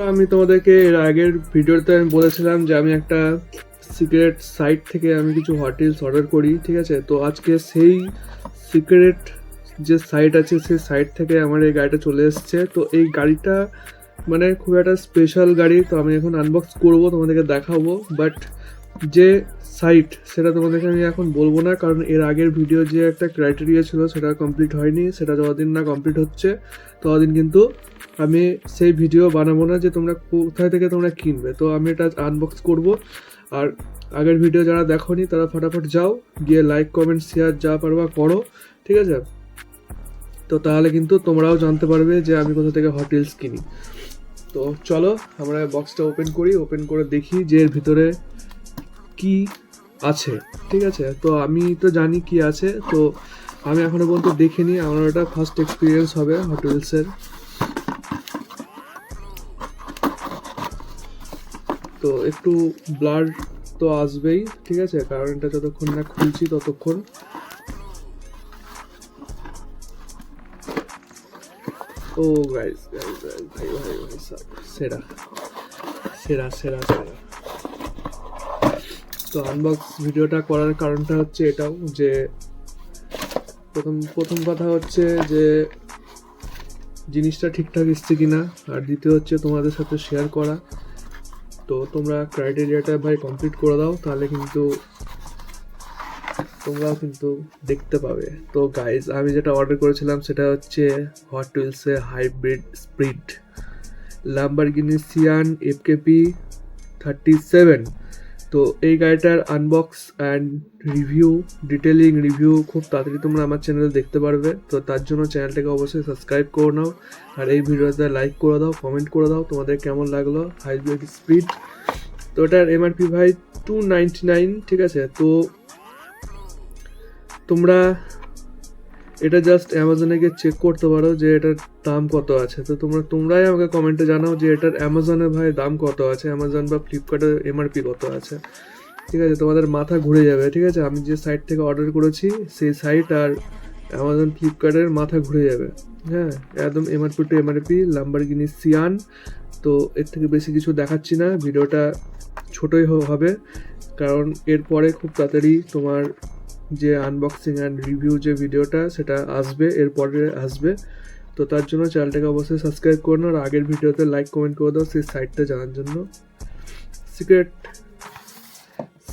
আমি তোমাদেরকে এর আগের ভিডিওতে আমি বলেছিলাম যে আমি একটা সিক্রেট সাইট থেকে আমি কিছু হট রিলস অর্ডার করি, ঠিক আছে। তো আজকে সেই সিক্রেট যে সাইট আছে সেই সাইট থেকে আমার এই গাড়িটা চলে এসেছে। তো এই গাড়িটা মানে খুব একটা স্পেশাল গাড়ি, তো আমি এখন আনবক্স করব, তোমাদেরকে দেখাবো। বাট যে সাইট সেটা তোমাদেরকে আমি এখন বলবো না, কারণ এর আগের ভিডিও যে একটা ক্রাইটেরিয়া ছিল সেটা কমপ্লিট হয়নি। সেটা যতদিন না কমপ্লিট হচ্ছে ততদিন কিন্তু আমি সেই ভিডিও বানাবো না যে তোমরা কোথায় থেকে তোমরা কিনবে। তো আমি এটা আনবক্স করব। আর আগের ভিডিও যারা দেখোনি তারা ফটাফট যাও, গিয়ে লাইক কমেন্ট শেয়ার যা পারবা করো, ঠিক আছে। তো তাহলে কিন্তু তোমরাও জানতে পারবে যে আমি কোথা থেকে হট রিলস কিনি। তো চলো আমরা বক্সটা ওপেন করি, ওপেন করে দেখি যে এর ভিতরে কি আছে, ঠিক আছে। তো আমি তো জানি কি আছে, তো আমি এখনো পর্যন্ত দেখিনি, আমার ওটা ফার্স্ট এক্সপিরিয়েন্স হবে হট রিলসের। তো একটু ব্লার তো আসবেই, ঠিক আছে, কারণ এটা যতক্ষণ না খুলছি ততক্ষণ। ও গাইস গাইস গাইস, ভাই ভাই ভাই সব সেরা সেরা সেরা সেরা। তো আনবক্স ভিডিওটা করার কারণটা হচ্ছে এটাও যে প্রথম কথা হচ্ছে যে জিনিসটা ঠিকঠাক এসছে কিনা, আর দ্বিতীয় হচ্ছে তোমাদের সাথে শেয়ার করা। তো তোমরা ক্রাইটেরিয়াটা ভাই কমপ্লিট করে দাও, তাহলে কিন্তু তোমরাও কিন্তু দেখতে পাবে। তো গাইজ আমি যেটা অর্ডার করেছিলাম সেটা হচ্ছে হট হুইলসে hybrid spirit Lamborghini Sian FKP 37। তো এই গাড়িটার unbox and review, detailing review খুব তাড়াতাড়ি তোমরা আমার চ্যানেলে দেখতে পারবে। তো তার জন্য চ্যানেলটাকে অবশ্যই সাবস্ক্রাইব করে নাও, আর এই ভিডিওতে লাইক করে দাও, কমেন্ট করে দাও তোমাদের কেমন লাগলো হাইব্রিড স্পিড। তো এটার এমআরপি ভাই 299, ঠিক আছে। তো তোমরা এটা জাস্ট অ্যামাজনে গিয়ে চেক করতে পারো যে এটার দাম কত আছে। তো তোমরাই আমাকে কমেন্টে জানাও যে এটার অ্যামাজনে ভাই দাম কত আছে, অ্যামাজন বা ফ্লিপকার্টের এমআরপি কত আছে, ঠিক আছে। তোমাদের মাথা ঘুরে যাবে, ঠিক আছে। আমি যে সাইট থেকে অর্ডার করেছি সেই সাইট আর অ্যামাজন ফ্লিপকার্টের মাথা ঘুরে যাবে, হ্যাঁ, একদম MRP to MRP Lamborghini Sian. তো এর থেকে বেশি কিছু দেখাচ্ছি না, ভিডিওটা ছোটোই হবে, কারণ এরপরে খুব তাড়াতাড়ি তোমার যে আনবক্সিং অ্যান্ড রিভিউ যে ভিডিওটা সেটা আসবে, এরপরে আসবে। তো তার জন্য চ্যানেলটাকে অবশ্যই সাবস্ক্রাইব করুন, আর আগের ভিডিওতে লাইক কমেন্ট করে দাও সেই সাইটটা জানার জন্য,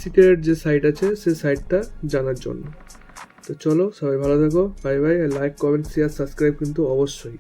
সিক্রেট যে সাইট আছে সেই সাইটটা জানার জন্য। তো চলো সবাই ভালো থাকো, bye bye. Like comment share subscribe কিন্তু অবশ্যই।